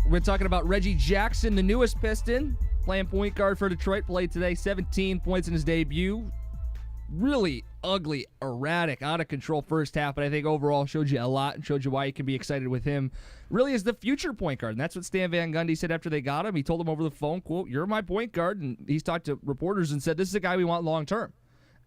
We're talking about Reggie Jackson, the newest Piston, playing point guard for Detroit. Played today, 17 points in his debut. Really ugly, erratic, out of control first half, but I think overall showed you a lot and showed you why you can be excited with him. Really is the future point guard, and that's what Stan Van Gundy said after they got him. He told him over the phone, quote, "You're my point guard," and he's talked to reporters and said, "This is a guy we want long term."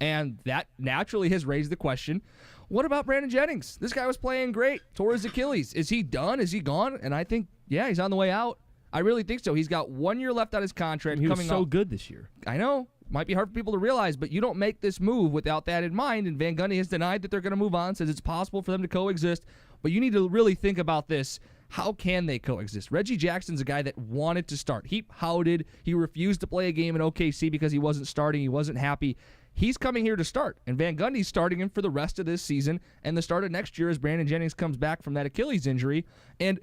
And that naturally has raised the question, what about Brandon Jennings? This guy was playing great, tore his Achilles. Is he done? Is he gone? And I think, yeah, he's on the way out. I really think so. He's got 1 year left on his contract. He was coming so up. good this year. I know. Might be hard for people to realize, but you don't make this move without that in mind, and Van Gundy has denied that they're going to move on, says it's possible for them to coexist, but you need to really think about this. How can they coexist? Reggie Jackson's a guy that wanted to start. He pouted. He refused to play a game in OKC because he wasn't starting. He wasn't happy. He's coming here to start, and Van Gundy's starting him for the rest of this season and the start of next year as Brandon Jennings comes back from that Achilles injury, and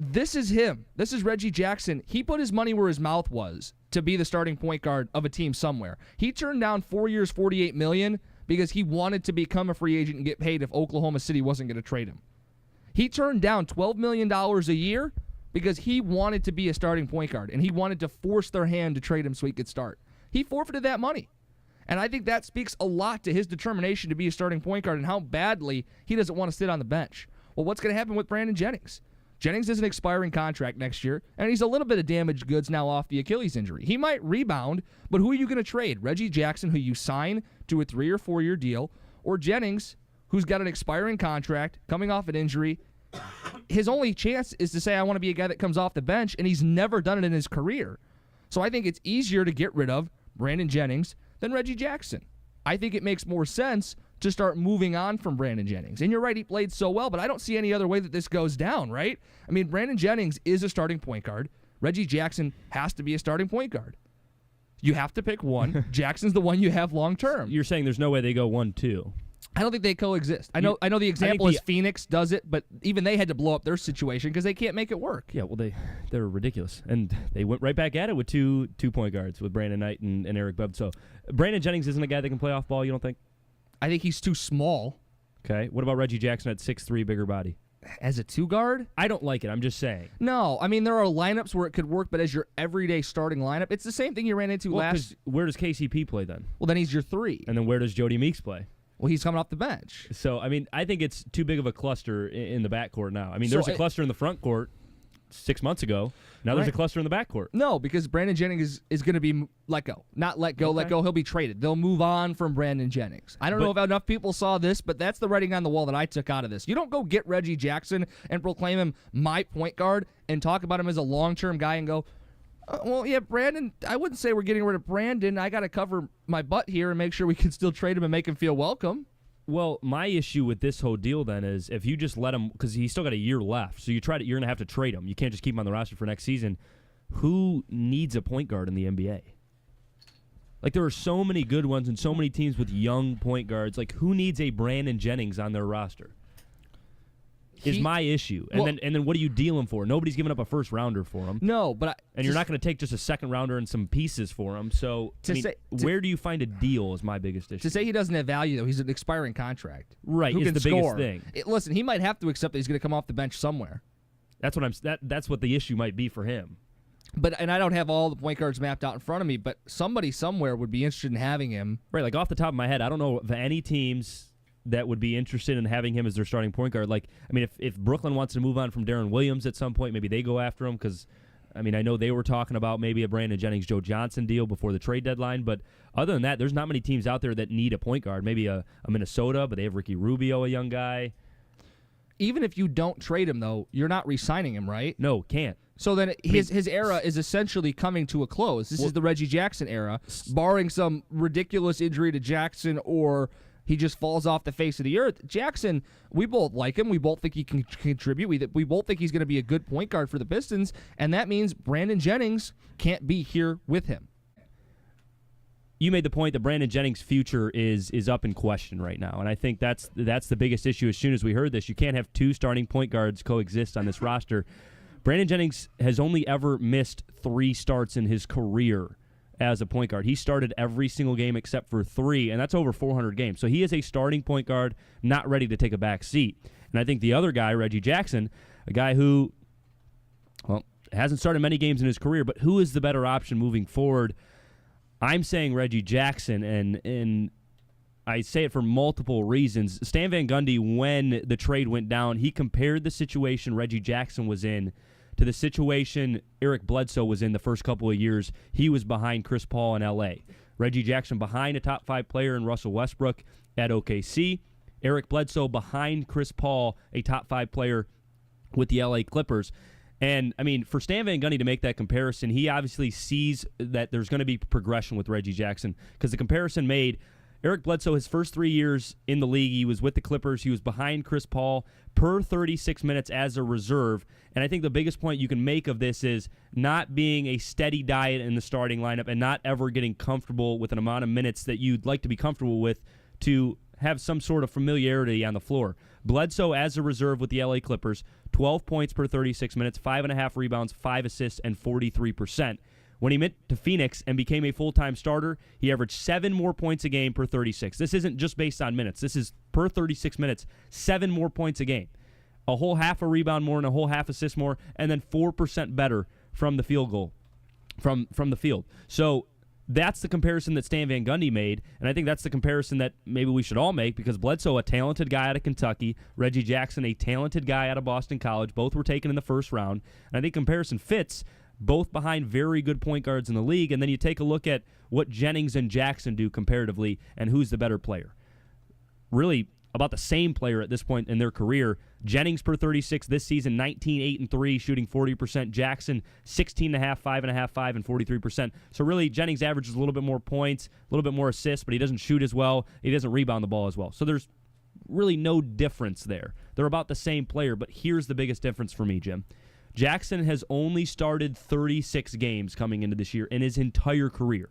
this is him. This is Reggie Jackson. He put his money where his mouth was to be the starting point guard of a team somewhere. He turned down 4 years, $48 million because he wanted to become a free agent and get paid if Oklahoma City wasn't going to trade him. He turned down $12 million a year because he wanted to be a starting point guard, and he wanted to force their hand to trade him so he could start. He forfeited that money. And I think that speaks a lot to his determination to be a starting point guard and how badly he doesn't want to sit on the bench. Well, what's going to happen with Brandon Jennings? Jennings is an expiring contract next year, and he's a little bit of damaged goods now off the Achilles injury. He might rebound, but who are you going to trade? Reggie Jackson, who you sign to a 3 or 4 year deal, or Jennings, who's got an expiring contract, coming off an injury? His only chance is to say, I want to be a guy that comes off the bench, and he's never done it in his career. So I think it's easier to get rid of Brandon Jennings than Reggie Jackson. I think it makes more sense to start moving on from Brandon Jennings. And you're right, he played so well, but I don't see any other way that this goes down, right? I mean, Brandon Jennings is a starting point guard. Reggie Jackson has to be a starting point guard. You have to pick one. Jackson's the one you have long term. You're saying there's no way they go 1-2. I don't think they coexist. I know the example is Phoenix does it, but even they had to blow up their situation because they can't make it work. Yeah, well, they're ridiculous. And they went right back at it with two point guards, with Brandon Knight and Eric Bledsoe. Brandon Jennings isn't a guy that can play off ball, you don't think? I think he's too small. Okay. What about Reggie Jackson at 6'3", bigger body? As a 2 guard? I don't like it. I'm just saying. No. I mean, there are lineups where it could work, but as your everyday starting lineup, it's the same thing you ran into last. Where does KCP play then? Well, then he's your 3. And then where does Jody Meeks play? Well, he's coming off the bench. So, I mean, I think it's too big of a cluster in the backcourt now. I mean, there's a cluster in the front court 6 months ago. Now there's a cluster in the backcourt. No, because Brandon Jennings is going to be let go. Not let go, let go. He'll be traded. They'll move on from Brandon Jennings. I don't know if enough people saw this, but that's the writing on the wall that I took out of this. You don't go get Reggie Jackson and proclaim him my point guard and talk about him as a long-term guy and go, well, yeah, Brandon, I wouldn't say we're getting rid of Brandon. I got to cover my butt here and make sure we can still trade him and make him feel welcome. Well, my issue with this whole deal then is if you just let him, because he's still got a year left, so you're going to have to trade him. You can't just keep him on the roster for next season. Who needs a point guard in the NBA? Like, there are so many good ones and so many teams with young point guards. Like, who needs a Brandon Jennings on their roster? Is my issue. And then what do you deal him for? Nobody's giving up a first rounder for him. No, but you're not going to take just a second rounder and some pieces for him. So where do you find a deal is my biggest issue. To say he doesn't have value, though, he's an expiring contract. Right, is the biggest thing. Listen, he might have to accept that he's going to come off the bench somewhere. That's what the issue might be for him. And I don't have all the point guards mapped out in front of me, but somebody somewhere would be interested in having him. Right, like off the top of my head, I don't know of any teams that would be interested in having him as their starting point guard. Like, I mean, if Brooklyn wants to move on from Darren Williams at some point, maybe they go after him because, I mean, I know they were talking about maybe a Brandon Jennings, Joe Johnson deal before the trade deadline, but other than that, there's not many teams out there that need a point guard. Maybe a Minnesota, but they have Ricky Rubio, a young guy. Even if you don't trade him, though, you're not re-signing him, right? No, can't. So then his era is essentially coming to a close. This is the Reggie Jackson era, barring some ridiculous injury to Jackson or he just falls off the face of the earth. Jackson, we both like him. We both think he can contribute. We both think he's going to be a good point guard for the Pistons, and that means Brandon Jennings can't be here with him. You made the point that Brandon Jennings' future is up in question right now, and I think that's the biggest issue. As soon as we heard this, you can't have 2 starting point guards coexist on this roster. Brandon Jennings has only ever missed 3 starts in his career as a point guard. He started every single game except for 3, and that's over 400 games. So he is a starting point guard, not ready to take a back seat. And I think the other guy, Reggie Jackson, a guy who Well, hasn't started many games in his career, but who is the better option moving forward? I'm saying Reggie Jackson, and I say it for multiple reasons. Stan Van Gundy, when the trade went down, he compared the situation Reggie Jackson was in to the situation Eric Bledsoe was in the first couple of years. He was behind Chris Paul in L.A. Reggie Jackson behind a top 5 player in Russell Westbrook at OKC. Eric Bledsoe behind Chris Paul, a top 5 player with the L.A. Clippers. And, I mean, for Stan Van Gundy to make that comparison, he obviously sees that there's going to be progression with Reggie Jackson, because the comparison made Eric Bledsoe, his first 3 years in the league, he was with the Clippers. He was behind Chris Paul per 36 minutes as a reserve. And I think the biggest point you can make of this is not being a steady diet in the starting lineup and not ever getting comfortable with an amount of minutes that you'd like to be comfortable with to have some sort of familiarity on the floor. Bledsoe as a reserve with the LA Clippers, 12 points per 36 minutes, 5.5 rebounds, 5 assists, and 43%. When he went to Phoenix and became a full-time starter, he averaged 7 more points a game per 36. This isn't just based on minutes. This is per 36 minutes, 7 more points a game. A whole half a rebound more and a whole half assist more, and then 4% better from the field goal, from the field. So that's the comparison that Stan Van Gundy made, and I think that's the comparison that maybe we should all make, because Bledsoe, a talented guy out of Kentucky, Reggie Jackson, a talented guy out of Boston College, both were taken in the first round, and I think comparison fits, both behind very good point guards in the league, and then you take a look at what Jennings and Jackson do comparatively and who's the better player. Really about the same player at this point in their career. Jennings per 36 this season, 19, 8, and 3, shooting 40%. Jackson, 16.5, 5.5, 5, and 43%. So really, Jennings averages a little bit more points, a little bit more assists, but he doesn't shoot as well. He doesn't rebound the ball as well. So there's really no difference there. They're about the same player, but here's the biggest difference for me, Jim. Jackson has only started 36 games coming into this year in his entire career.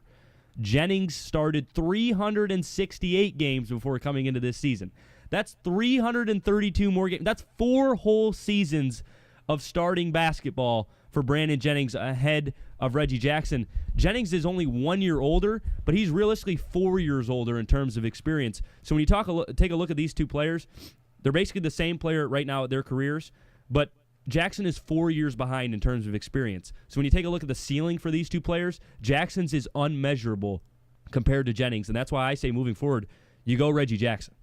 Jennings started 368 games before coming into this season. That's 332 more games. That's 4 whole seasons of starting basketball for Brandon Jennings ahead of Reggie Jackson. Jennings is only 1 year older, but he's realistically 4 years older in terms of experience. So when you take a look at these two players, they're basically the same player right now at their careers, but Jackson is 4 years behind in terms of experience. So when you take a look at the ceiling for these two players, Jackson's is unmeasurable compared to Jennings, and that's why I say moving forward, you go Reggie Jackson.